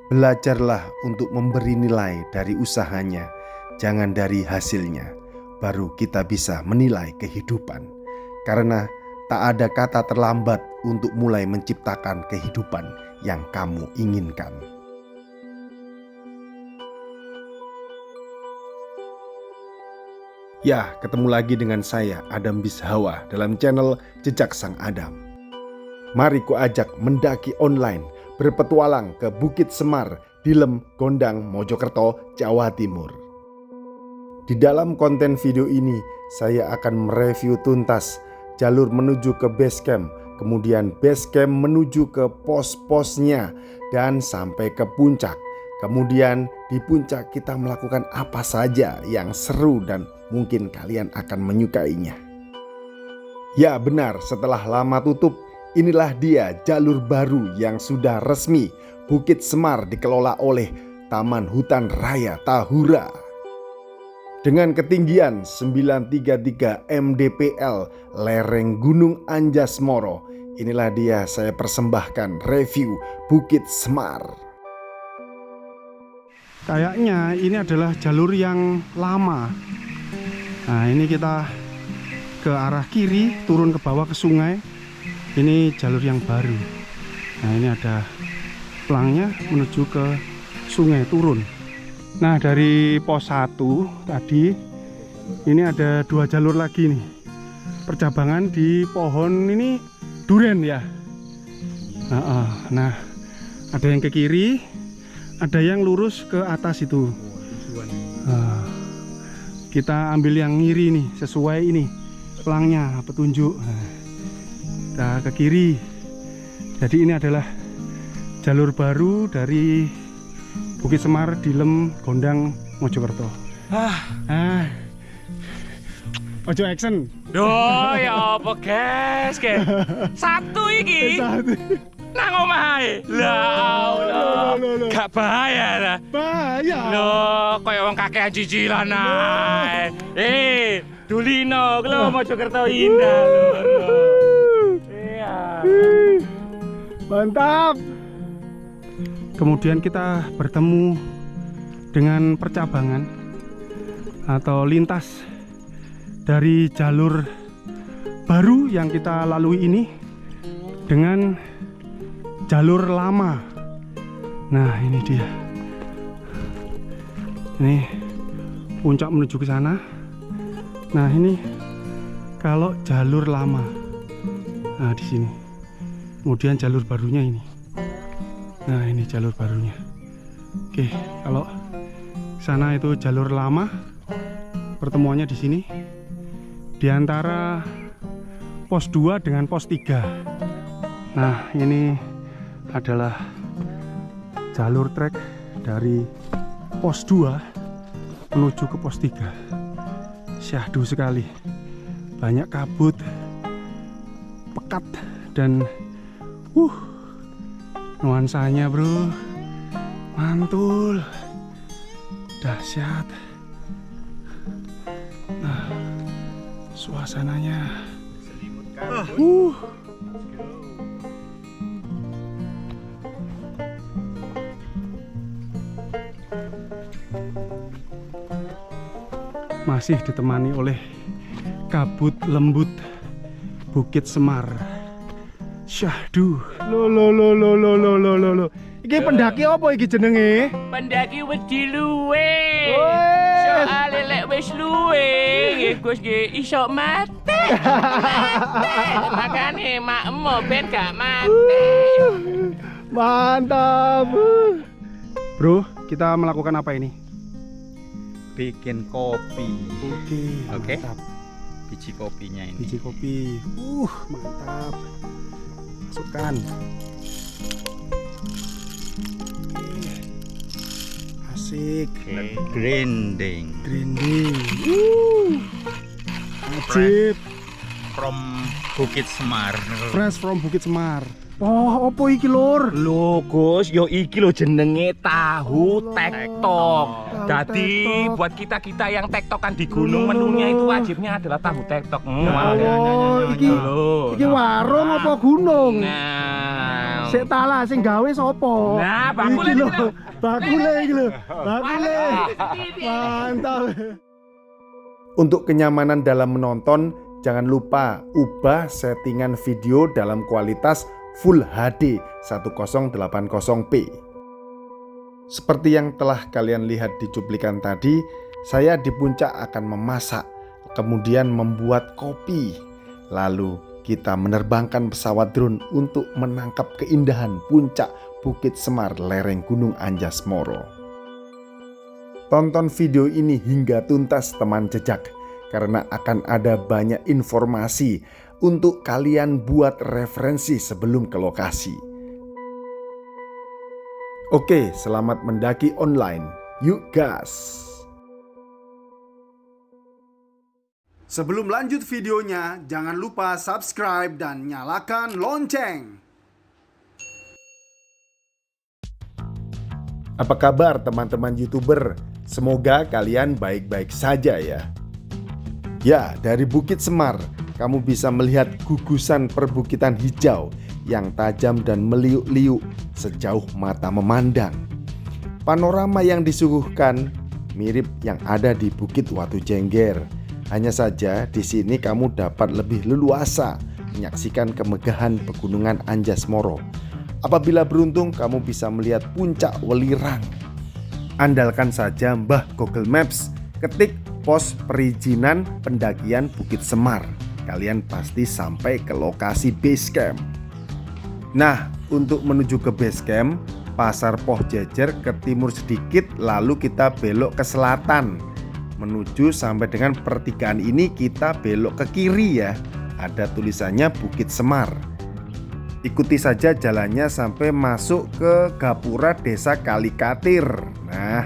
Belajarlah untuk memberi nilai dari usahanya, jangan dari hasilnya. Baru kita bisa menilai kehidupan. Karena tak ada kata terlambat untuk mulai menciptakan kehidupan yang kamu inginkan. Ya, ketemu lagi dengan saya, Adam Bishawa, dalam channel Jejak Sang Adam. Mari ku ajak mendaki online, berpetualang ke Bukit Semar, Dilem, Gondang, Mojokerto, Jawa Timur. Di dalam konten video ini, saya akan mereview tuntas jalur menuju ke base camp, kemudian base camp menuju ke pos-posnya, dan sampai ke puncak. Kemudian di puncak kita melakukan apa saja yang seru dan mungkin kalian akan menyukainya. Ya benar, setelah lama tutup, inilah dia jalur baru yang sudah resmi. Bukit Semar dikelola oleh Taman Hutan Raya Tahura. Dengan ketinggian 933 mdpl lereng Gunung Anjas-Moro, inilah dia saya persembahkan review Bukit Semar. Kayaknya ini adalah jalur yang lama. Nah, ini kita ke arah kiri, turun ke bawah ke sungai. Ini jalur yang baru. Nah, ini ada pelangnya menuju ke sungai, turun. Nah, dari pos 1 tadi, ini ada 2 jalur lagi nih. Percabangan di pohon ini duren ya. Nah, ada yang ke kiri, ada yang lurus ke atas itu. Kita ambil yang kiri nih, sesuai ini pelangnya, petunjuk. Kita ke kiri. Jadi ini adalah jalur baru dari Bukit Semar, Dilem, Gondang, Mojokerto. Ojo action. Duh, ya apa guys, satu iki. Nang omah ae. Lah, gak bahaya lah. Bahaya. Loh, koyo wong kakean cicilan ae. Dulino, lho Mojokerto indah lho. Iya. Mantap. Kemudian kita bertemu dengan percabangan atau lintas dari jalur baru yang kita lalui ini dengan jalur lama. Nah, ini dia. Ini puncak menuju ke sana. Nah, ini kalau jalur lama. Nah, di sini. Kemudian jalur barunya ini. Nah, ini jalur barunya. Oke, kalau sana itu jalur lama. Pertemuannya di sini. Di antara pos 2 dengan pos 3. Nah, ini adalah jalur trek dari pos 2 menuju ke pos 3. Syahdu sekali. Banyak kabut, pekat, dan nuansanya bro, mantul, dahsyat. Nah, suasananya masih ditemani oleh kabut lembut Bukit Semar. Syahdu. Lo. Iki pendaki apa iki jenenge? Pendaki wedi luwe. Soale lek wis luwe, Gus nggih iso mati. Makane makmu ben gak mati. Mantap. Bro, kita melakukan apa ini? Bikin kopi. Oke. Mantap. Biji kopinya ini. Biji kopi. Mantap. Masukkan. Asik. Grinding. Ajib. From Bukit Semar. Fresh from Bukit Semar. Oh, opo iki lur? Lho Gus, yo iki lho jenenge tahu tektok. Tahu Jadi tektok. buat kita-kita yang tektokan di gunung, menunya itu wajibnya adalah tahu tektok. Ya Allah, iki lho. iki warung apa gunung? Nah, Sik talah sing gawe sapa? Nah, bakule Iki lho, iki lho. bakule iki lho. Bakule. Mantap. Untuk kenyamanan dalam menonton, jangan lupa ubah settingan video dalam kualitas Full HD 1080p. Seperti yang telah kalian lihat di cuplikan tadi, saya di puncak akan memasak, kemudian membuat kopi. Lalu kita menerbangkan pesawat drone untuk menangkap keindahan puncak Bukit Semar lereng Gunung Anjas Tonton video ini hingga tuntas teman jejak, karena akan ada banyak informasi untuk kalian buat referensi sebelum ke lokasi. Oke, selamat mendaki online. Yuk gas! Sebelum lanjut videonya, jangan lupa subscribe dan nyalakan lonceng. Apa kabar teman-teman YouTuber? Semoga kalian baik-baik saja ya. Ya, dari Bukit Semar, kamu bisa melihat gugusan perbukitan hijau yang tajam dan meliuk-liuk sejauh mata memandang. Panorama yang disuguhkan mirip yang ada di Bukit Watu Jengger. Hanya saja di sini kamu dapat lebih leluasa menyaksikan kemegahan pegunungan Anjasmara. Apabila beruntung, kamu bisa melihat puncak Welirang. Andalkan saja Mbah Google Maps, ketik pos perizinan pendakian Bukit Semar. Kalian pasti sampai ke lokasi base camp. Nah, untuk menuju ke base camp, Pasar Poh Jejer ke timur sedikit, lalu kita belok ke selatan. Menuju sampai dengan pertigaan ini kita belok ke kiri ya. Ada tulisannya Bukit Semar. Ikuti saja jalannya sampai masuk ke gapura Desa Kalikatir. Nah,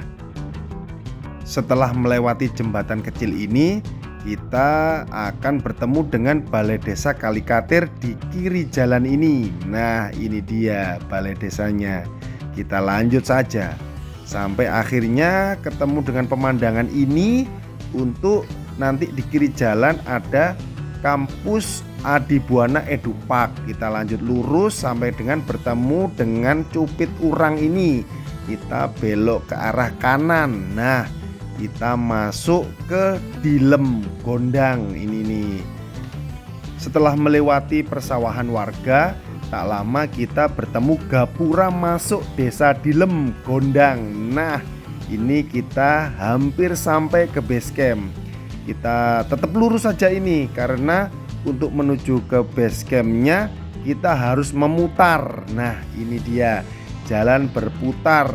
setelah melewati jembatan kecil ini, kita akan bertemu dengan Balai Desa Kalikatir di kiri jalan ini. Nah, ini dia balai desanya. Kita lanjut saja sampai akhirnya ketemu dengan pemandangan ini. Untuk nanti di kiri jalan ada kampus Adibuana Edupark. Kita lanjut lurus sampai dengan bertemu dengan Cupit Urang ini. Kita belok ke arah kanan. Nah, kita masuk ke Dilem Gondang ini nih. Setelah melewati persawahan warga, tak lama kita bertemu gapura masuk Desa Dilem Gondang. Nah, ini kita hampir sampai ke base camp. Kita tetap lurus saja ini, karena untuk menuju ke base campnya kita harus memutar. Nah, ini dia jalan berputar.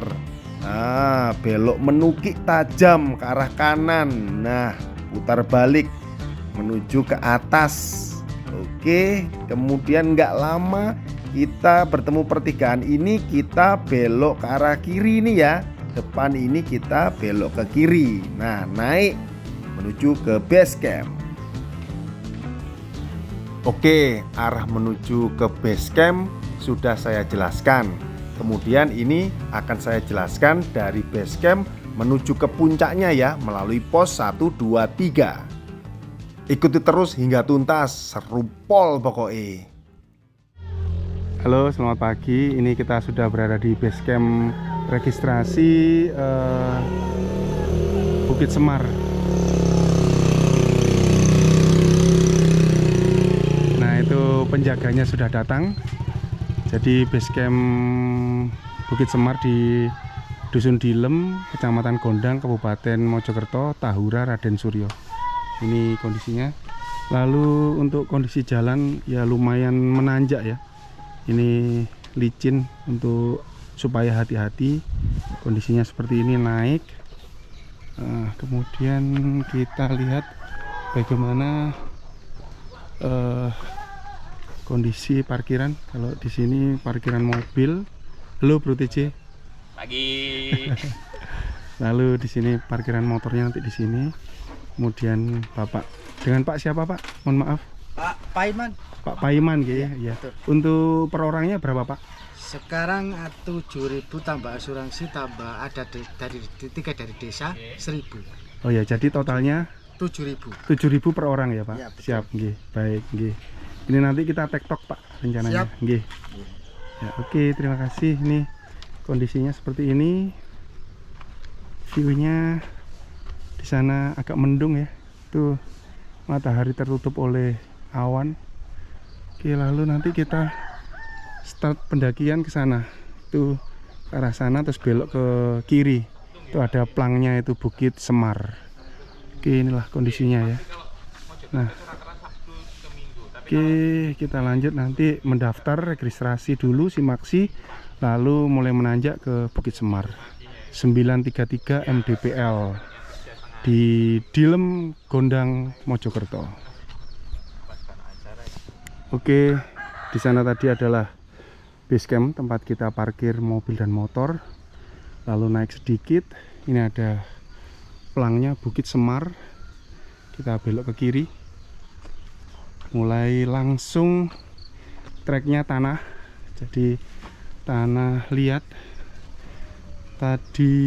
Nah, belok menukik tajam ke arah kanan. Nah, putar balik menuju ke atas. Oke, kemudian nggak lama kita bertemu pertigaan ini, kita belok ke arah kiri ini ya. Depan ini kita belok ke kiri. Nah, naik menuju ke base camp. Oke, arah menuju ke base camp sudah saya jelaskan. Kemudian ini akan saya jelaskan dari base camp menuju ke puncaknya ya, melalui pos 1, 2, 3. Ikuti terus hingga tuntas, seru pol pokoknya. Halo, selamat pagi. Ini kita sudah berada di base camp registrasi Bukit Semar. Nah, itu penjaganya sudah datang. Jadi base camp Bukit Semar di Dusun Dilem, Kecamatan Gondang, Kabupaten Mojokerto, Tahura, Raden Suryo. Ini kondisinya. Lalu untuk kondisi jalan ya lumayan menanjak ya. Ini licin untuk supaya hati-hati. Kondisinya seperti ini, naik. Kemudian kita lihat bagaimana kondisi parkiran. Kalau di sini parkiran mobil. Halo Bro TJ. Pagi. Lalu di sini parkiran motornya nanti di sini. Kemudian Bapak, dengan Pak siapa Pak? Mohon maaf. Pak Paiman. Pak Paiman gitu ya. Untuk per orangnya berapa Pak? Sekarang 7.000 tambah asuransi, tambah ada dari desa 1.000. Oh ya, jadi totalnya 7.000. 7.000 per orang ya Pak. Ya, betul. Siap, nggih. Baik, nggih. Ini nanti kita tektok Pak rencananya. Siap. Nggih. Ya, oke, terima kasih. Ini kondisinya seperti ini. View-nya di sana agak mendung ya. Itu matahari tertutup oleh awan. Oke, lalu nanti kita start pendakian ke sana. Itu ke arah sana terus belok ke kiri. Itu ada plangnya, itu Bukit Semar. Oke, inilah kondisinya ya. Nah, oke, kita lanjut nanti mendaftar registrasi dulu Simaksi, lalu mulai menanjak ke Bukit Semar 933 MDPL di Dilem, Gondang, Mojokerto. Oke, di sana tadi adalah base camp tempat kita parkir mobil dan motor. Lalu naik sedikit, ini ada plangnya Bukit Semar. Kita belok ke kiri. Mulai langsung treknya tanah, jadi tanah liat. Tadi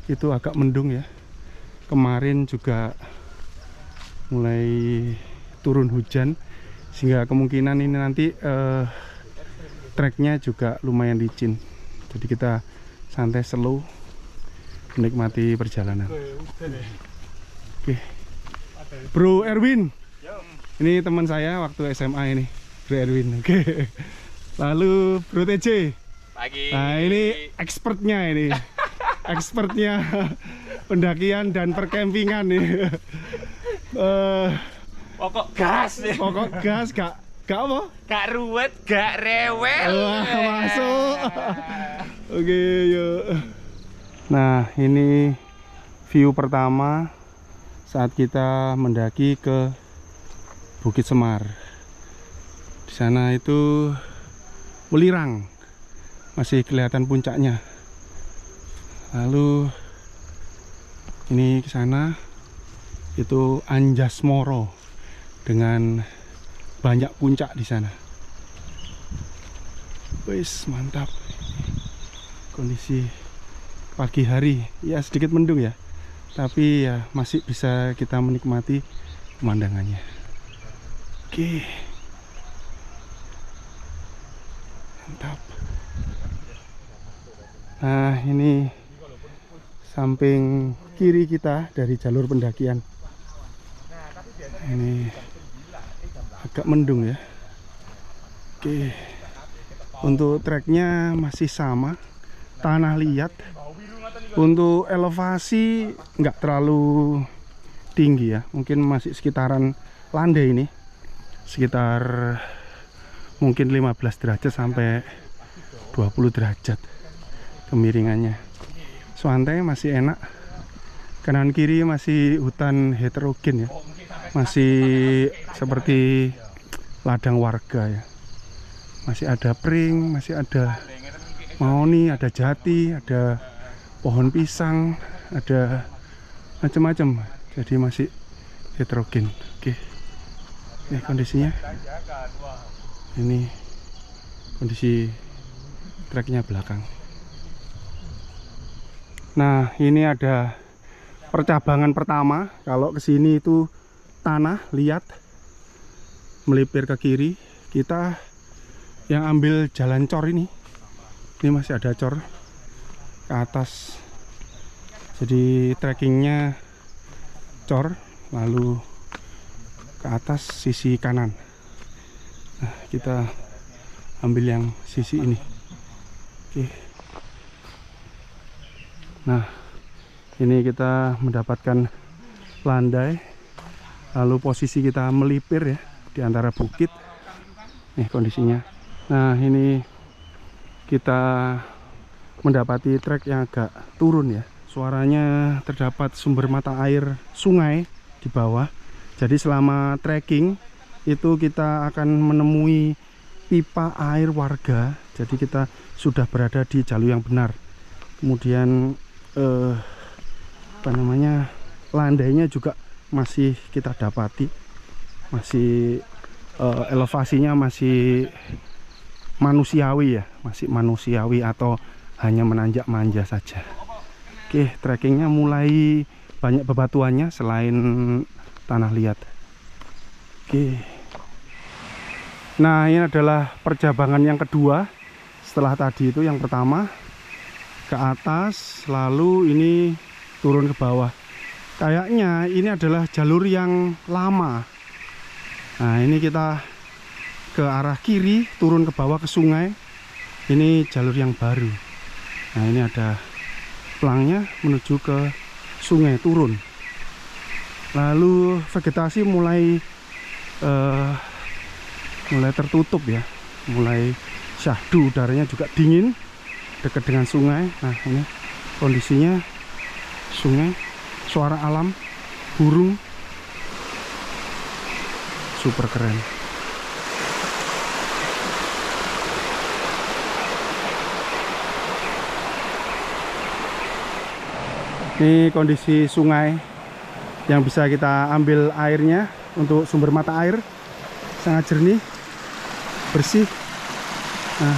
itu agak mendung ya, kemarin juga mulai turun hujan, sehingga kemungkinan ini nanti treknya juga lumayan licin. Jadi kita santai, slow, menikmati perjalanan. Oke, Bro Erwin, ini teman saya waktu SMA ini, Bro Erwin. Oke. Lalu Bro TJ. Pagi. Nah, ini expertnya ini. Expertnya pendakian dan perkempingan nih. Pokok gas. Pokok gas, gak apa? Gak ruwet, gak rewel. Wah, masuk. Oke, yuk. Nah, ini view pertama saat kita mendaki ke Bukit Semar. Di sana itu Welirang, masih kelihatan puncaknya. Lalu ini ke sana itu Anjasmoro dengan banyak puncak di sana. Wis, mantap. Kondisi pagi hari, ya sedikit mendung ya, tapi ya masih bisa kita menikmati pemandangannya. Oke, mantap. Nah, ini samping kiri kita dari jalur pendakian. Ini agak mendung ya. Oke, untuk treknya masih sama, tanah liat. Untuk elevasi nggak terlalu tinggi ya, mungkin masih sekitaran landai ini, sekitar mungkin 15 derajat sampai 20 derajat kemiringannya. Suantai masih enak, kanan kiri masih hutan heterogen ya, masih seperti ladang warga ya. Masih ada pring, masih ada mahoni, ada jati, ada pohon pisang, ada macam-macam, jadi masih heterogen. Oke, ini kondisinya, ini kondisi treknya belakang. Nah, ini ada percabangan pertama. Kalau kesini itu tanah liat, melipir ke kiri. Kita yang ambil jalan cor ini masih ada cor ke atas, jadi trekkingnya cor lalu ke atas sisi kanan. Nah, kita ambil yang sisi ini. Oke. Nah, ini kita mendapatkan landai, lalu posisi kita melipir ya di antara bukit. Nih kondisinya. Nah, ini kita mendapati trek yang agak turun ya. Suaranya terdapat sumber mata air sungai di bawah. Jadi selama trekking itu kita akan menemui pipa air warga. Jadi kita sudah berada di jalur yang benar. Kemudian landainya juga masih kita dapati, masih elevasinya masih manusiawi ya, masih manusiawi atau hanya menanjak manja saja. Oke, trekkingnya mulai banyak bebatuannya selain tanah liat. Oke, Nah, ini adalah perjabangan yang kedua. Setelah tadi itu yang pertama ke atas, lalu ini turun ke bawah. Kayaknya ini adalah jalur yang lama. Nah, ini kita ke arah kiri, turun ke bawah ke sungai. Ini jalur yang baru. Nah, ini ada pelangnya menuju ke sungai, turun. Lalu vegetasi mulai tertutup ya, mulai syahdu, udaranya juga dingin dekat dengan sungai. Nah, ini kondisinya sungai, suara alam, burung, super keren. Ini kondisi sungai yang bisa kita ambil airnya untuk sumber mata air, sangat jernih, bersih. Nah,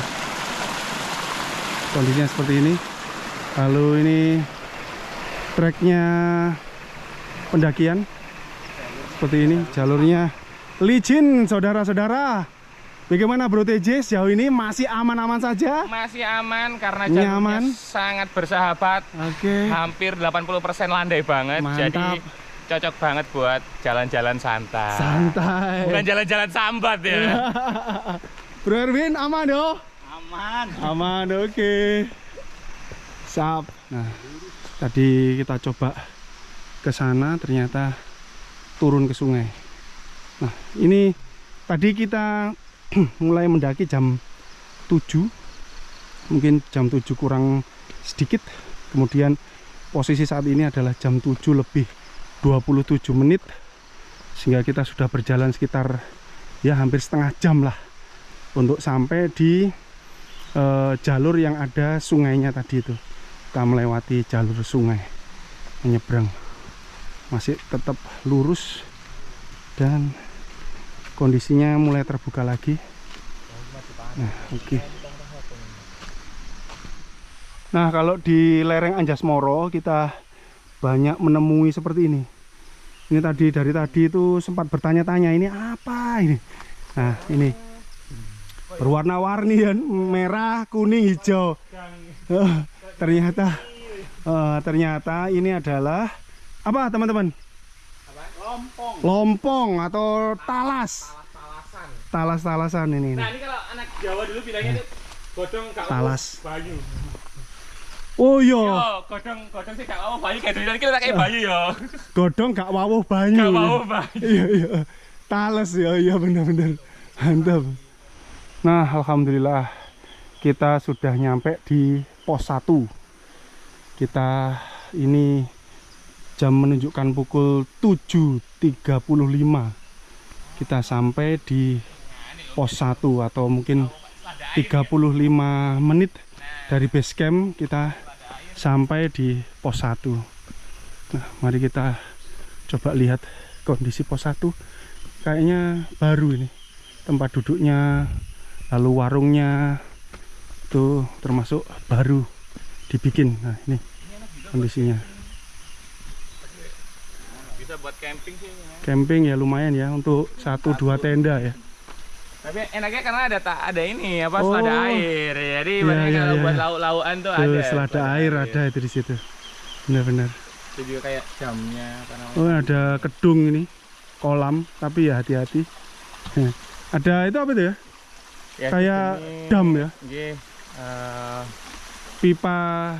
kondisinya seperti ini. Lalu ini treknya pendakian seperti ini, jalurnya licin, saudara-saudara. Bagaimana Bro TJ, sejauh ini masih aman-aman saja? Masih aman karena jalurnya sangat bersahabat. Oke. Hampir 80% landai banget. Mantap. Jadi cocok banget buat jalan-jalan santai. Santai. Bukan jalan-jalan sambat ya. Bro Erwin aman dong? Aman. Aman, oke. Sap. Nah, tadi kita coba ke sana, ternyata turun ke sungai. Nah, ini tadi kita mulai mendaki jam 7. Mungkin jam 7 kurang sedikit. Kemudian posisi saat ini adalah jam 7 lebih 27 menit. Sehingga kita sudah berjalan sekitar ya hampir setengah jam lah untuk sampai di jalur yang ada sungainya tadi itu. Kita melewati jalur sungai, menyeberang, masih tetap lurus dan kondisinya mulai terbuka lagi. Nah, oke. Nah, kalau di lereng Anjasmoro kita banyak menemui seperti ini. Ini tadi, dari tadi itu sempat bertanya-tanya, ini apa ini? Nah, ini berwarna-warni kan, merah, kuning, hijau. Ternyata ini adalah apa teman-teman? Lompong atau talas. Talas-talasan ini. Nah, ini kalau anak Jawa dulu bilangnya itu godong gak Talas. bayu. Oh iya. Yo, godong sih gak mau bayu kayak dulu kita kayak bayu yo. Godong gak wawuh banyu. Gak mau bayu. Iya iya. Talas ya, iya benar-benar. Mantap. Nah, alhamdulillah kita sudah nyampe di pos 1. Kita ini jam menunjukkan pukul 7.35. Kita sampai di pos 1 atau mungkin 35 menit dari base camp kita sampai di pos 1. Nah, mari kita coba lihat kondisi pos 1. Kayaknya baru ini tempat duduknya, lalu warungnya itu termasuk baru dibikin. Nah, ini kondisinya. Bisa buat camping sih. Camping ya lumayan ya untuk 1-2 tenda ya. Tapi enaknya karena ada ini apa, selada air. Jadi Iya, iya, kalau iya. buat lauk-laukan tuh Tuh, ada. selada air ada itu di situ. Benar-benar. Itu juga kayak jamnya karena Oh, ada kedung ini, kolam, tapi ya hati-hati. Ada itu apa itu ya? ya, Kayak ini, dam ya? nggih, Pipa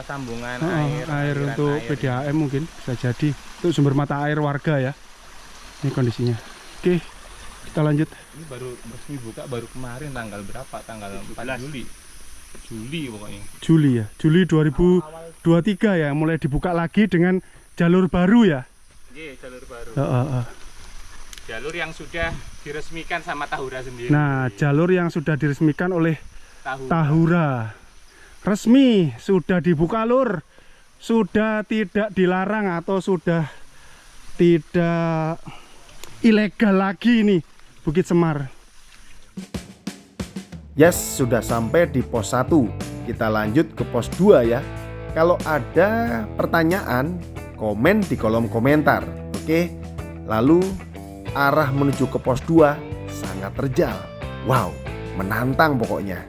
sambungan air aliran untuk air. PDAM mungkin bisa jadi. Itu sumber mata air warga ya. Ini kondisinya. Oke, kita lanjut. Ini baru resmi buka baru kemarin tanggal berapa? Tanggal 4 Juli. Juli pokoknya. Juli ya. Juli 2023 ya, mulai dibuka lagi dengan jalur baru ya. Nggih, jalur baru. Jalur yang sudah diresmikan sama Tahura sendiri. Nah, jalur yang sudah diresmikan oleh Tahura. Tahura. Resmi sudah dibuka lur. Sudah tidak dilarang atau sudah tidak ilegal lagi nih Bukit Semar. Yes, sudah sampai di pos 1. Kita lanjut ke pos 2 ya. Kalau ada pertanyaan, komen di kolom komentar. Oke. Lalu arah menuju ke pos 2 sangat terjal. Wow, menantang pokoknya.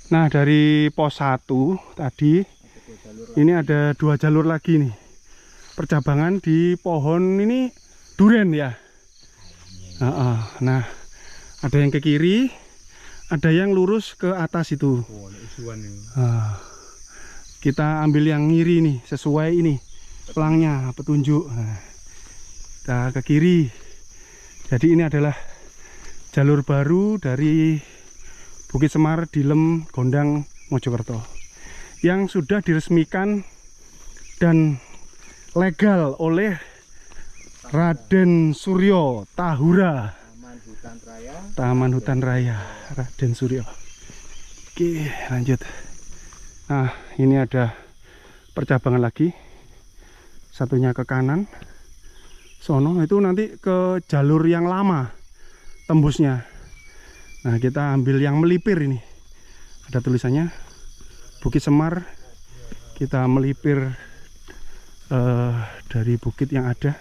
Nah, dari pos 1 tadi ini ada 2 jalur lagi nih. Percabangan di pohon ini duren ya. Nah, ada yang ke kiri, ada yang lurus ke atas itu. Kita ambil yang ngiri nih, sesuai ini pelangnya, petunjuk. Nah, kita ke kiri. Jadi ini adalah jalur baru dari Bukit Semar, Dilem, Gondang, Mojokerto yang sudah diresmikan dan legal oleh Raden Suryo Tahura, Taman Hutan Raya Raden Suryo. Oke, lanjut. Nah, ini ada percabangan lagi, satunya ke kanan sono, itu nanti ke jalur yang lama tembusnya. Nah, kita ambil yang melipir ini, ada tulisannya Bukit Semar. Kita melipir dari bukit yang ada.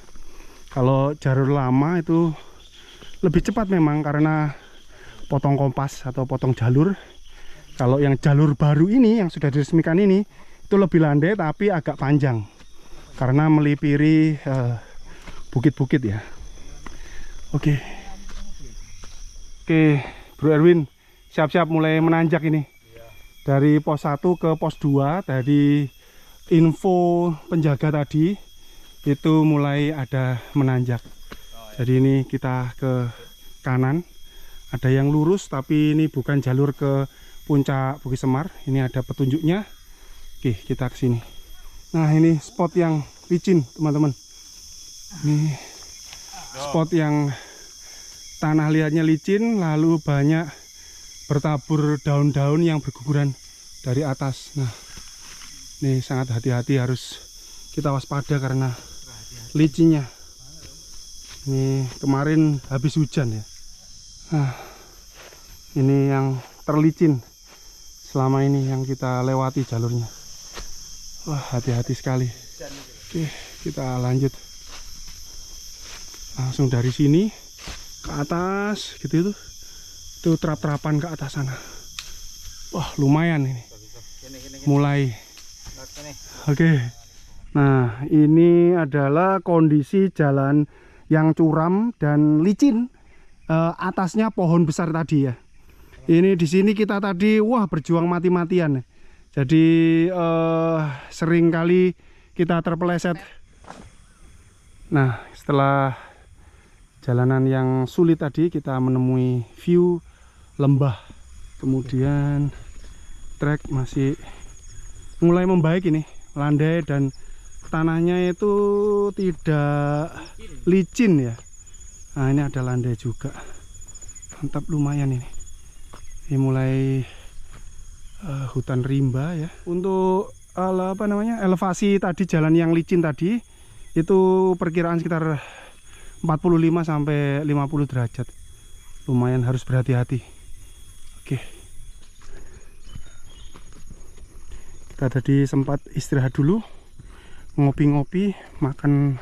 Kalau jalur lama itu lebih cepat memang karena potong kompas atau potong jalur. Kalau yang jalur baru ini yang sudah diresmikan ini itu lebih landai tapi agak panjang karena melipiri bukit-bukit ya. Oke, Bro Erwin, siap-siap mulai menanjak ini. Dari pos 1 ke pos 2, dari info penjaga tadi itu mulai ada menanjak. Jadi ini kita ke kanan, ada yang lurus tapi ini bukan jalur ke puncak Bukit Semar. Ini ada petunjuknya. Oke, kita ke sini. Nah, ini spot yang licin teman-teman. Ini spot yang tanah liatnya licin, lalu banyak bertabur daun-daun yang berguguran dari atas. Nah, ini sangat hati-hati, harus kita waspada karena licinnya. Ini kemarin habis hujan ya. Nah, ini yang terlicin selama ini yang kita lewati jalurnya. Wah, hati-hati sekali. Oke, kita lanjut. Langsung dari sini ke atas gitu itu terap-terapan ke atas sana. Wah, lumayan ini. Mulai. Oke. Nah, ini adalah kondisi jalan yang curam dan licin. Atasnya pohon besar tadi ya. Ini di sini kita tadi wah berjuang mati-matian. Jadi sering kali kita terpeleset. Nah, setelah jalanan yang sulit tadi, kita menemui view lembah. Kemudian trek masih mulai membaik ini, landai dan tanahnya itu tidak licin ya. Nah, ini ada landai juga. Mantap, lumayan ini. Ini mulai hutan rimba ya. Untuk elevasi tadi jalan yang licin tadi itu perkiraan sekitar 45 sampai 50 derajat. Lumayan, harus berhati-hati. Oke. Kita tadi sempat istirahat dulu, ngopi-ngopi, makan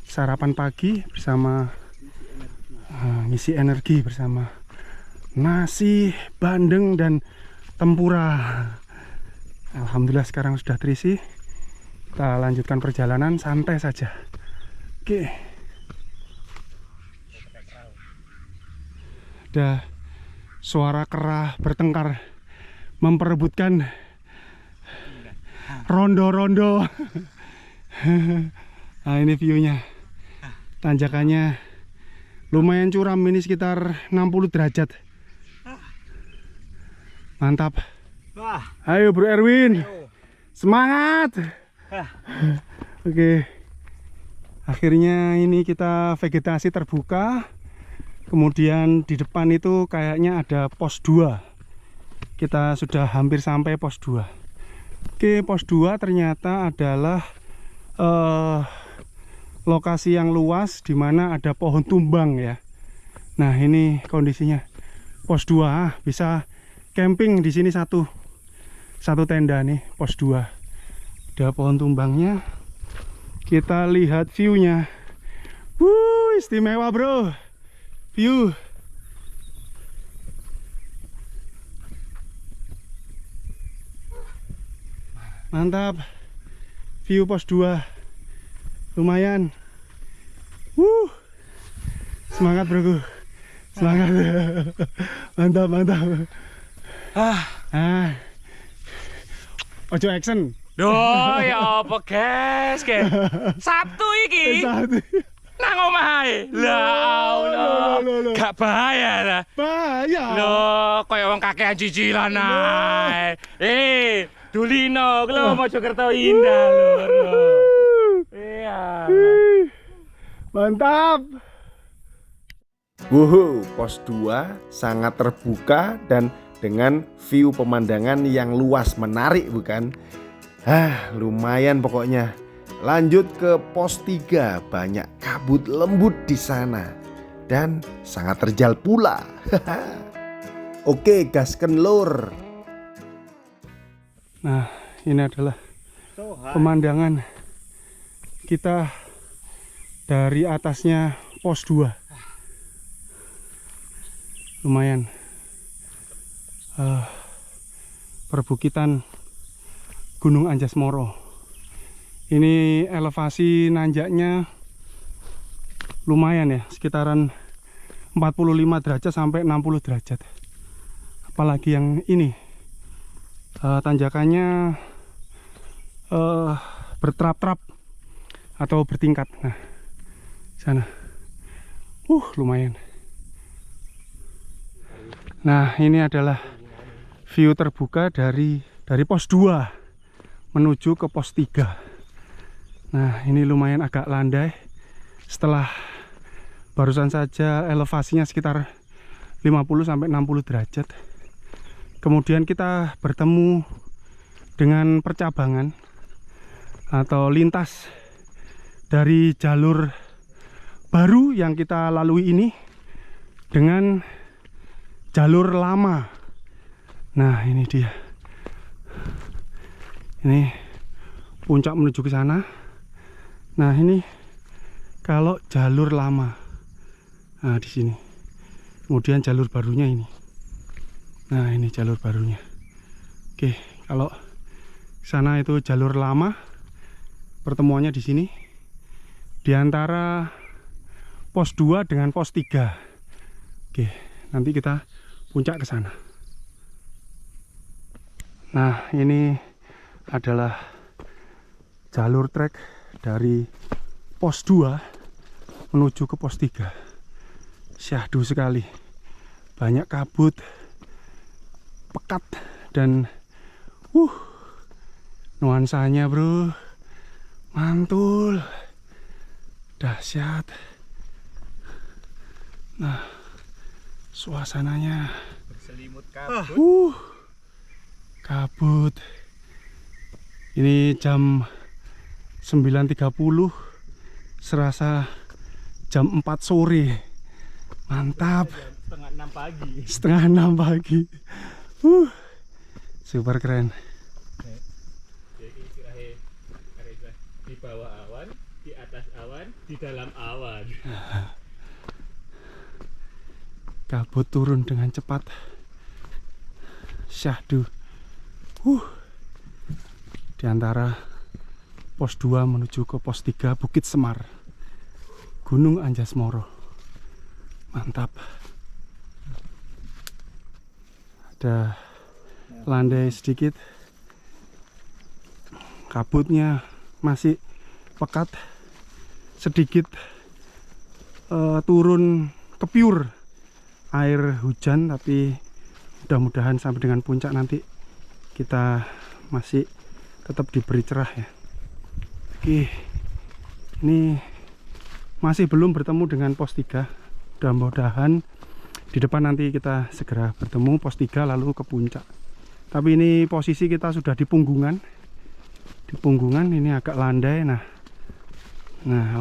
sarapan pagi bersama ngisi energi bersama nasi, bandeng dan tempura. Alhamdulillah sekarang sudah terisi. Kita lanjutkan perjalanan santai saja. Oke. Ada suara kera bertengkar memperebutkan rondo-rondo. Nah, ini viewnya. Tanjakannya lumayan curam, ini sekitar 60 derajat. Mantap. Ayo Bro Erwin, semangat. Oke. Akhirnya ini kita vegetasi terbuka. Kemudian di depan itu kayaknya ada pos 2. Kita sudah hampir sampai pos 2. Oke, pos 2 ternyata adalah lokasi yang luas di mana ada pohon tumbang ya. Nah, ini kondisinya. Pos 2 bisa camping di sini satu tenda nih, pos 2. Ada pohon tumbangnya. Kita lihat view-nya. Istimewa, Bro. View. Mantap. View pos 2. Lumayan. Semangat bro. Semangat. Mantap, mantap. Ojo action. Duh, ya apa guys, ke? Sabtu iki. Nang omah ae. Lah Allah. Gak bahaya lah. Bahaya. Loh, kaya wong kakean cicilan ae. Dulino, lho Mojokerto indah lho. Iya. Mantap. Wuhu, pos 2 sangat terbuka dan dengan view pemandangan yang luas, menarik bukan? Lumayan pokoknya. Lanjut ke pos 3, banyak kabut lembut di sana dan sangat terjal pula. Oke, gasken lur. Nah, ini adalah pemandangan kita dari atasnya pos 2. Lumayan. Perbukitan Gunung Anjasmara. Ini elevasi nanjaknya lumayan ya, sekitaran 45 derajat sampai 60 derajat. Apalagi yang ini tanjakannya bertrap-trap atau bertingkat. Nah, sana. Lumayan. Nah, ini adalah view terbuka dari pos 2 menuju ke pos 3. Nah, ini lumayan agak landai setelah barusan saja elevasinya sekitar 50 sampai 60 derajat. Kemudian kita bertemu dengan percabangan atau lintas dari jalur baru yang kita lalui ini dengan jalur lama. Nah, ini dia. Ini puncak menuju ke sana. Nah, ini kalau jalur lama. Nah, di sini. Kemudian jalur barunya ini. Nah, ini jalur barunya. Oke, kalau sana itu jalur lama. Pertemuannya di sini. Di antara pos 2 dengan pos 3. Oke, nanti kita puncak ke sana. Nah, ini adalah jalur trek dari pos 2 menuju ke pos 3. Syahdu sekali. Banyak kabut, pekat, dan nuansanya bro, mantul, dahsyat. Nah, suasananya Berselimut kabut. Kabut. Ini jam 9.30, serasa jam 4 sore. Mantap. Setengah 6 pagi. Super keren. Di bawah awan, di atas awan, di dalam awan. Kabut turun dengan cepat. Syahdu. Di antara pos 2 menuju ke pos 3 Bukit Semar, Gunung Anjasmara. Mantap. Ada landai sedikit. Kabutnya masih pekat. Sedikit turun kepiur air hujan, tapi mudah-mudahan sampai dengan puncak nanti kita masih tetap diberi cerah ya. Oke, ini masih belum bertemu dengan pos 3. Mudah-mudahan di depan nanti kita segera bertemu pos 3 lalu ke puncak. Tapi ini posisi kita sudah di punggungan. Di punggungan ini agak landai. Nah,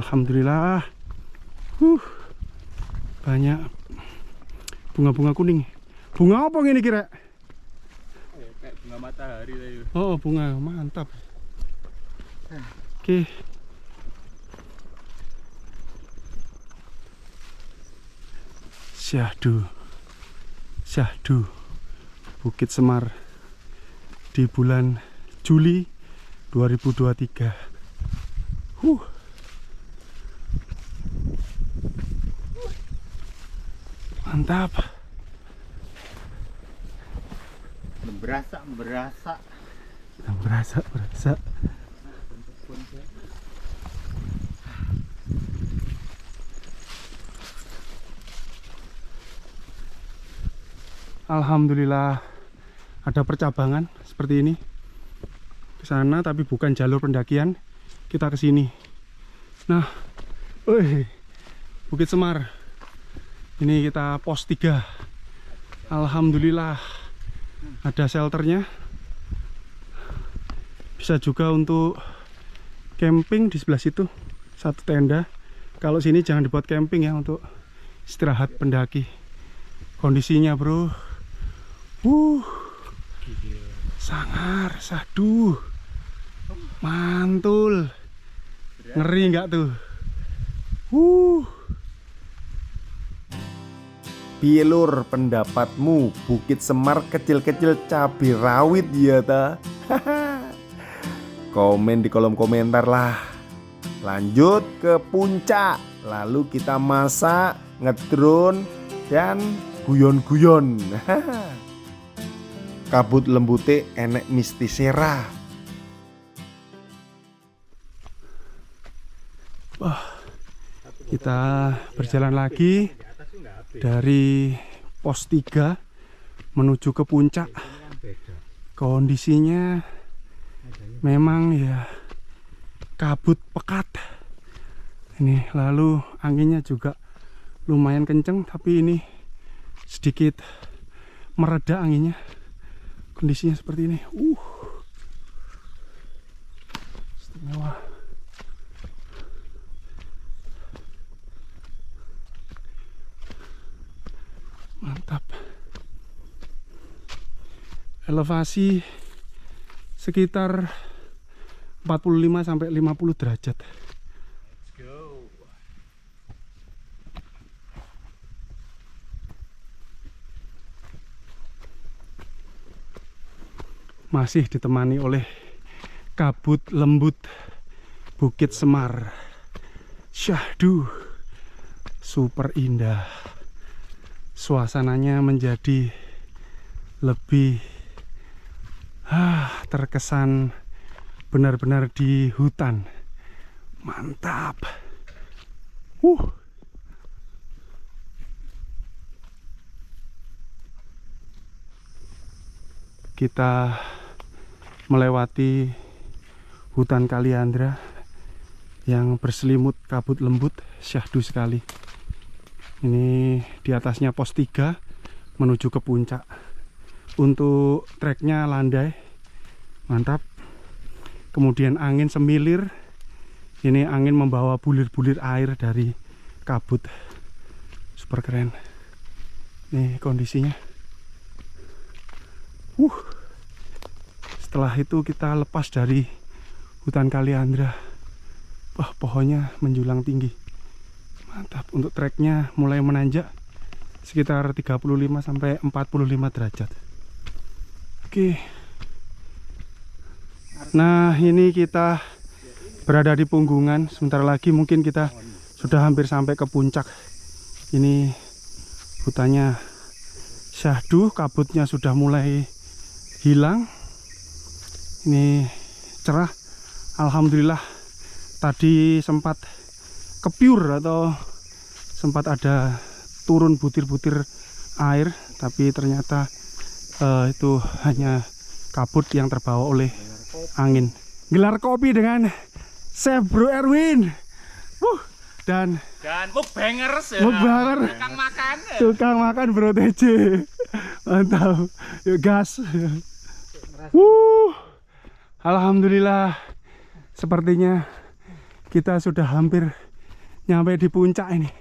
alhamdulillah. Banyak bunga-bunga kuning. Bunga apa ini kira? Kayak bunga matahari tadi. Oh, bunga, mantap. Oke. Syahdu Bukit Semar di bulan Juli 2023. Mantap. Berasa. Berasa. Alhamdulillah ada percabangan seperti ini ke sana, tapi bukan jalur pendakian, kita ke sini. Nah, Bukit Semar. Ini kita pos 3. Alhamdulillah ada shelternya. Bisa juga untuk camping di sebelah situ, satu tenda. Kalau sini jangan dibuat camping ya, untuk istirahat pendaki. Kondisinya bro, sangar, sadu, mantul, ngeri nggak tuh? Piye lur pendapatmu, Bukit Semar kecil-kecil cabai rawit ya ta? Komen di kolom komentar lah. Lanjut ke puncak, lalu kita masak, ngedrone, dan guyon-guyon. Kabut lembute enek mistisera. Kita berjalan lagi dari pos 3 menuju ke puncak. Kondisinya memang ya kabut pekat ini, lalu anginnya juga lumayan kenceng, tapi ini sedikit mereda anginnya. Kondisinya seperti ini. Istimewa. Mantap. Elevasi sekitar 45 sampai 50 derajat. Masih ditemani oleh kabut lembut Bukit Semar. Syahdu, super indah. Suasananya menjadi lebih terkesan benar-benar di hutan. Mantap. Kita melewati hutan Kaliandra yang berselimut kabut lembut, syahdu sekali. Ini di atasnya pos 3 menuju ke puncak. Untuk treknya landai, mantap. Kemudian angin semilir. Ini angin membawa bulir-bulir air dari kabut. Super keren. Nih kondisinya. Setelah itu kita lepas dari hutan Kaliandra. Wah, pohonnya menjulang tinggi. Mantap. Untuk treknya mulai menanjak sekitar 35 sampai 45 derajat. Oke. Nah, ini kita berada di Punggungan. Sebentar lagi mungkin kita sudah hampir sampai ke puncak. Ini hutannya syahdu, kabutnya sudah mulai hilang. Ini cerah. Alhamdulillah. Tadi sempat kepiur atau sempat ada turun butir-butir air, tapi ternyata itu hanya kabut yang terbawa oleh angin. Gelar kopi dengan Chef Bro Erwin. Dan mukbangers ya. Mukbanger. Tukang makan Bro TJ. Mantap. Yuk gas. Alhamdulillah. Sepertinya kita sudah hampir nyampe di puncak ini.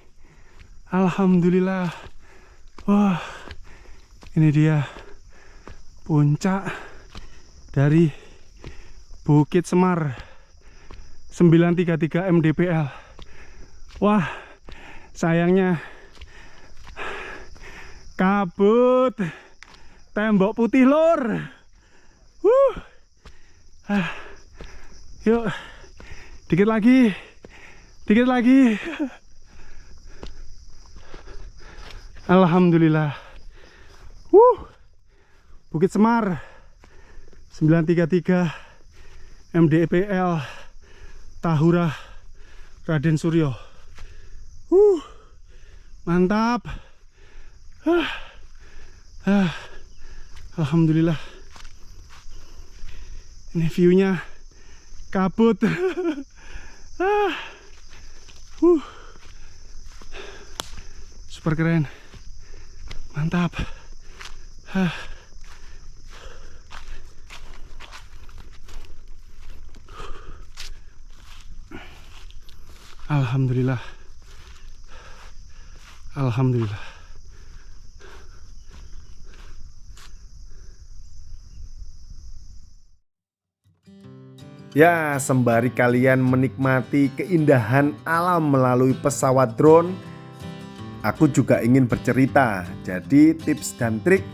Alhamdulillah. Wah, ini dia puncak dari Bukit Semar 933 mdpl. Wah, sayangnya kabut, tembok putih lor. Yuk. Dikit lagi. Dikit lagi. Alhamdulillah. Bukit Semar 933 MDPL Tahura Raden Suryo. Mantap. Alhamdulillah. Ini view-nya kabut. Super keren. Mantap. Alhamdulillah. Alhamdulillah. Ya, sembari kalian menikmati keindahan alam melalui pesawat drone, aku juga ingin bercerita. Jadi tips dan trik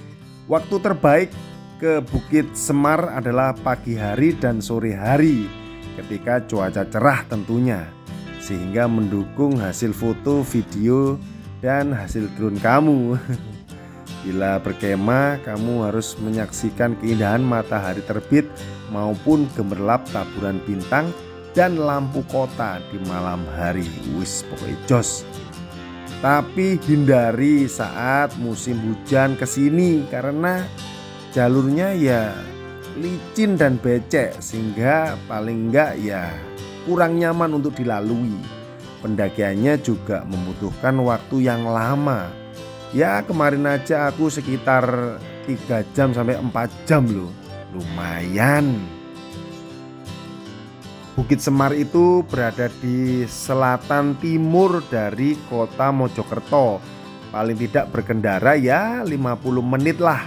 waktu terbaik ke Bukit Semar adalah pagi hari dan sore hari ketika cuaca cerah tentunya, sehingga mendukung hasil foto, video, dan hasil drone kamu. Bila berkemah, kamu harus menyaksikan keindahan matahari terbit maupun gemerlap taburan bintang dan lampu kota di malam hari. Wis, pokoknya jos. Tapi hindari saat musim hujan kesini karena jalurnya ya licin dan becek, sehingga paling enggak ya kurang nyaman untuk dilalui. Pendakiannya juga membutuhkan waktu yang lama. Ya, kemarin aja aku sekitar 3 jam sampai 4 jam loh. Lumayan. Bukit Semar itu berada di selatan timur dari kota Mojokerto. Paling tidak berkendara ya 50 menit lah.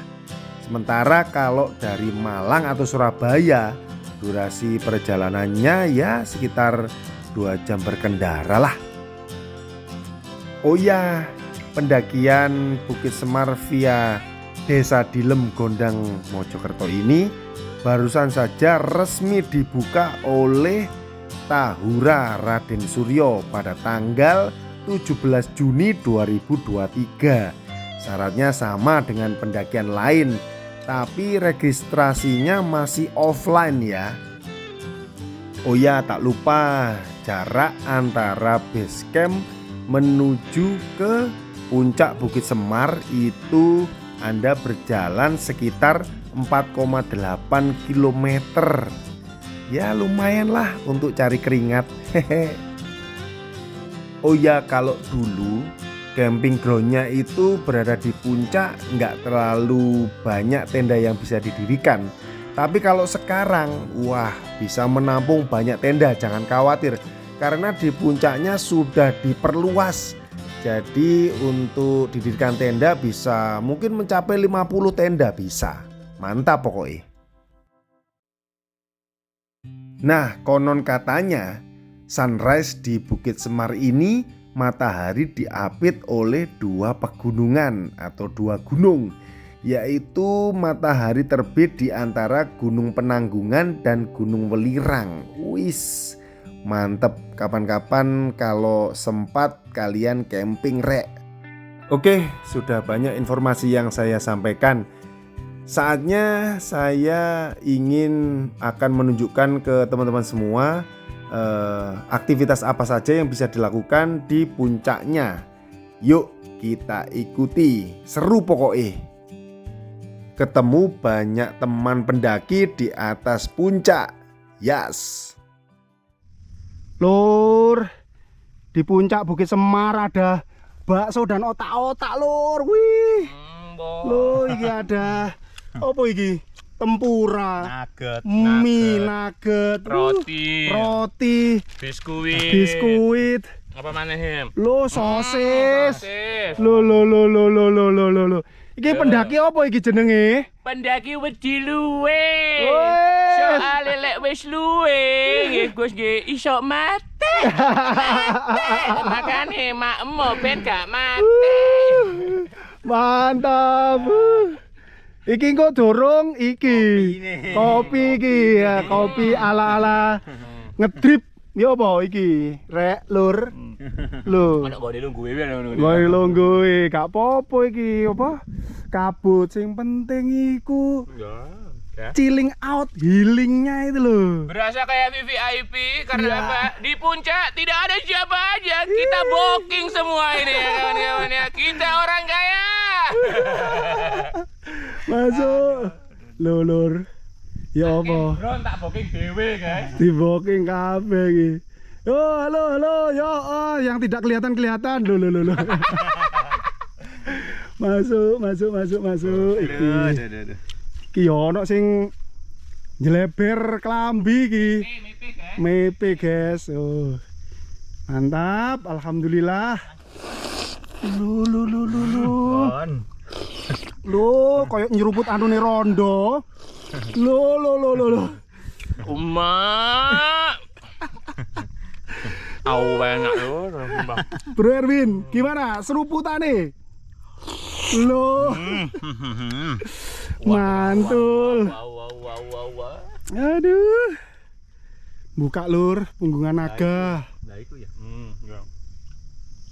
Sementara kalau dari Malang atau Surabaya, durasi perjalanannya ya sekitar 2 jam berkendara lah. Oh ya, pendakian Bukit Semar via Desa Dilem, Gondang, Mojokerto ini barusan saja resmi dibuka oleh Tahura Raden Suryo pada tanggal 17 Juni 2023. Syaratnya sama dengan pendakian lain, tapi registrasinya masih offline ya. Oh ya, tak lupa jarak antara base camp menuju ke puncak Bukit Semar itu Anda berjalan sekitar 4,8 km. Ya lumayan lah untuk cari keringat. Oh ya, kalau dulu camping groundnya itu berada di puncak, nggak terlalu banyak tenda yang bisa didirikan. Tapi kalau sekarang, wah, bisa menampung banyak tenda, jangan khawatir. Karena di puncaknya sudah diperluas. Jadi untuk didirikan tenda bisa mungkin mencapai 50 tenda bisa. Mantap pokoknya. Nah, konon katanya sunrise di Bukit Semar ini matahari diapit oleh 2 pegunungan atau 2 gunung, yaitu matahari terbit di antara Gunung Penanggungan dan Gunung Welirang. Wis, mantep, kapan-kapan kalau sempat kalian camping rek. Oke, sudah banyak informasi yang saya sampaikan. Saatnya saya ingin akan menunjukkan ke teman-teman semua aktivitas apa saja yang bisa dilakukan di puncaknya. Yuk kita ikuti, seru pokoknya. Ketemu banyak teman pendaki di atas puncak. Yes. Lur, di puncak Bukit Semar ada bakso dan otak-otak, Lur. Wih. Loh, iki ada apa iki? Tempura, Nugget, mie, nugget, roti, biskuit. Apa maneh, Him? Lo sosis. Sosis. Lo. Iki pendaki apa iki jenenge? Pendaki wedi luwe. Wes. Soale lek wis luwe, nggih Gus nggih iso mati. Makane makmu ben gak mati. Mantap. Iki kok dorong iki. Kopi iki ya, kopi ala-ala ngedrip. Ya apa iki? Rek lur. Lho. Anak gak nunggu ya ngono. Wae longgo gak apa-apa iki apa? Kabut sing penting iku chilling out, healingnya itu loh. Berasa kayak VVIP karena apa? Di puncak tidak ada siapa aja. Kita booking semua ini ya kawan-kawan ya. Kita orang kaya. Masuk. Lur. Ya apa? Bro, tak booking dewe guys. Di booking kabeh iki. Oh, halo. Ya, yang tidak kelihatan. Loh. Masuk. Iki. Ki ono sing njleber klambi iki. Mepe guys. Oh. Mantap, alhamdulillah. Lu. Lu koyo nyeruput anune rondo. Lu. Umak. Enak lho. Bro Erwin, gimana seruputane? Loh. Mantul. Wow. Aduh. Buka lur, punggungan naga. Lah iku ya.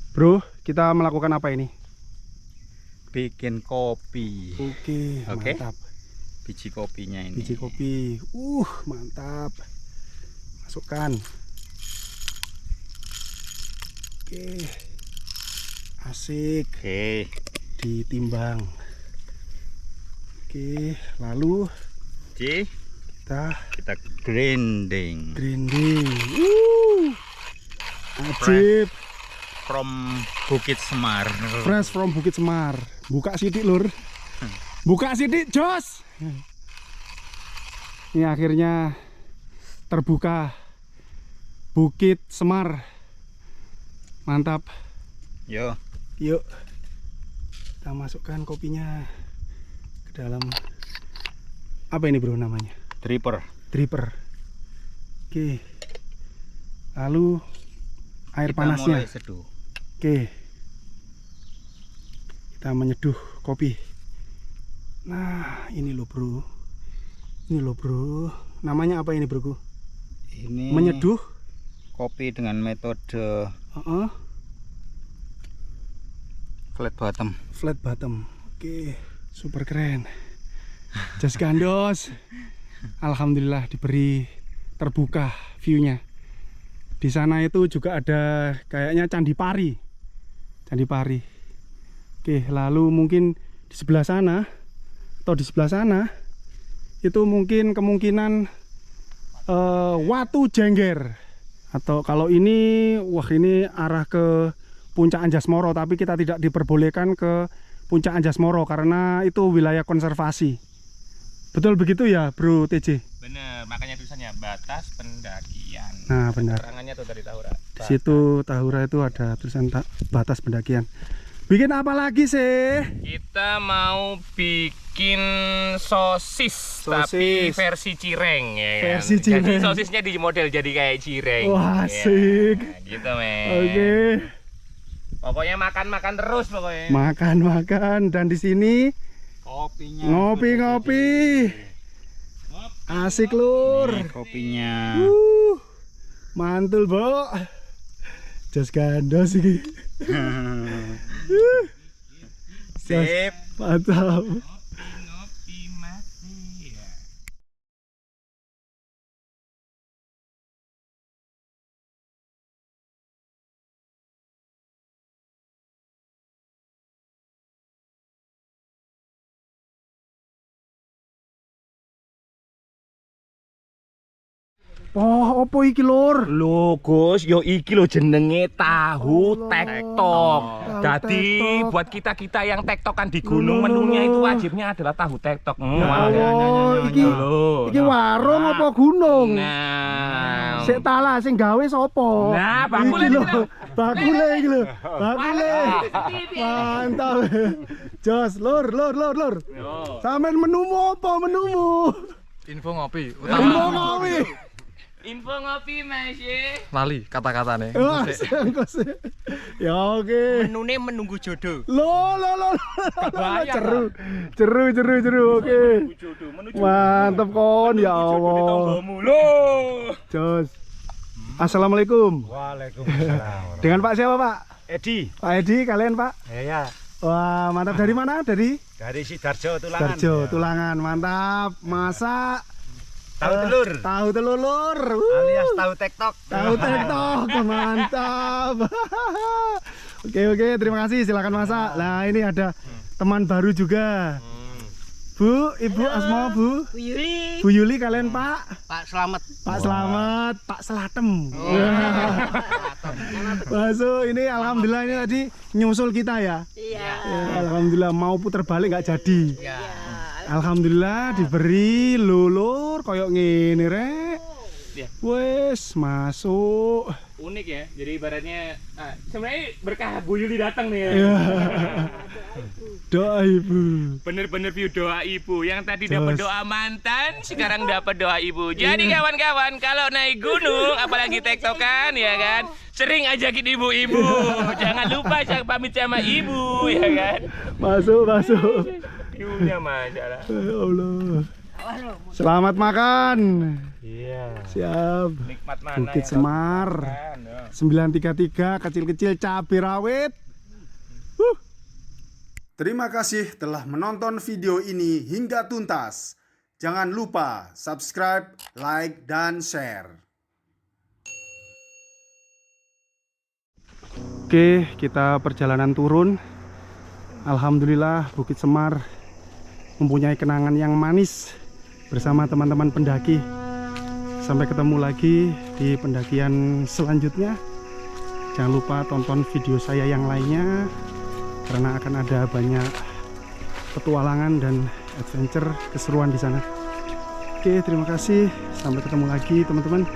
Bro, kita melakukan apa ini? Bikin kopi. Oke, Oke. mantap. Biji kopinya ini. Biji kopi. Mantap. Masukkan. Oke. Asik. Oke. Ditimbang. Oke, lalu kita grinding grinding. Ajib. from Bukit Semar. Fresh from Bukit Semar. Buka sidik lur. Buka sidik jos. Ini akhirnya terbuka Bukit Semar. Mantap. Yo. Yuk. Kita masukkan kopinya ke dalam. Apa ini bro namanya? Dripper. Oke. Lalu air Kita panasnya. mulai seduh. Oke. Kita menyeduh kopi. Nah, ini loh bro. Namanya apa ini bro? Ini Menyeduh kopi dengan metode flat bottom. flat bottom. Oke, super keren. Jas gandos. Alhamdulillah diberi terbuka view-nya. Di sana itu juga ada kayaknya Candi Pari. Oke, lalu mungkin di sebelah sana atau di sebelah sana itu mungkin kemungkinan Watu Jengger. Atau kalau ini, wah ini arah ke Puncak Anjasmoro, tapi kita tidak diperbolehkan ke Puncak Anjasmoro karena itu wilayah konservasi. Betul begitu ya Bro TJ? Bener, makanya tulisannya batas pendakian. Nah benar. Keterangannya tuh dari Tahura. Di situ Tahura itu ada tulisan batas pendakian. Bikin apa lagi sih? Kita mau bikin sosis. Tapi versi cireng ya kan. Versi cireng. Jadi sosisnya di model jadi kayak cireng. Wah, Ya, asik. gitu men. Oke. Pokoknya makan terus pokoknya. Makan dan di sini Kopinya. ngopi. Asik lur. Ini kopinya. Mantul, Bo. Jas gandos iki. Sip. Mantap. Ngopi masih ya. Oh, opo iki lur? Lho Gus, yo iki lho jenenge tahu tektok. Tahu Jadi tektok. buat kita yang tektokan di gunung menunya itu wajibnya adalah tahu tektok. iki warung apa gunung? Nah. Sik tala sing gawe sapa? Nah, bakule Iki lho, iki lho. bakule iki lho. Bakule. Mantap. Jos, lur. Sampeyan menumu apa menumu? Info ngopi. Info ngopi. Info ngopi Mas ya. Lali kata-katanya. Wah, sih. Ya oke. Menune menunggu jodoh. Lo. Kebayang, Ceru. Oke. Jodoh menuju Mantap kon, ya Allah. tonggomu lo. Jos. Assalamualaikum. Waalaikumsalam. Dengan Pak siapa, Pak? Edi. Pak Edi, kalian, Pak? Ya. Wah, mantap. Dari mana? Dari Dari Sidarjo Tulangan. Darjo, Tulangan. Mantap. Masak Tahu telur. tahu telur. Alias tahu TikTok. Tahu TikTok. Mantap. Oke, terima kasih. Silakan masak. Nah, ini ada teman baru juga. Bu, Ibu Asma, Bu. Bu Yuli. Bu Yuli, kalian Pak? Pak Slamet. Pak Slamet, Pak Selatem. Masuk, ini alhamdulillah ini tadi nyusul kita ya. Iya. Ya, alhamdulillah mau puter balik nggak jadi. Iya. Alhamdulillah diberi lulur koyok ngene rek. Iya. Wes masuk. Unik ya. Jadi ibaratnya sebenarnya berkah Bu Yuli datang nih ya. Ya. Doa Ibu. Bener-bener view doa ibu. Yang tadi Jos. dapat doa mantan, sekarang dapat doa ibu. Jadi kawan-kawan, kalau naik gunung, apalagi tektokan, ya kan, sering ajakin ibu-ibu. Jangan lupa pamit sama ibu, ya kan. Masuk. View-nya masalah. Ya Allah. Selamat makan. Iya. Siap. Nikmat mana Bukit yang Semar. harus makan, ya. 933 kecil-kecil cabai rawit. Terima kasih telah menonton video ini hingga tuntas. Jangan lupa subscribe, like, dan share. Oke, kita perjalanan turun. Alhamdulillah Bukit Semar mempunyai kenangan yang manis bersama teman-teman pendaki. Sampai ketemu lagi di pendakian selanjutnya. Jangan lupa tonton video saya yang lainnya, karena akan ada banyak petualangan dan adventure keseruan di sana. Oke, terima kasih. Sampai ketemu lagi teman-teman.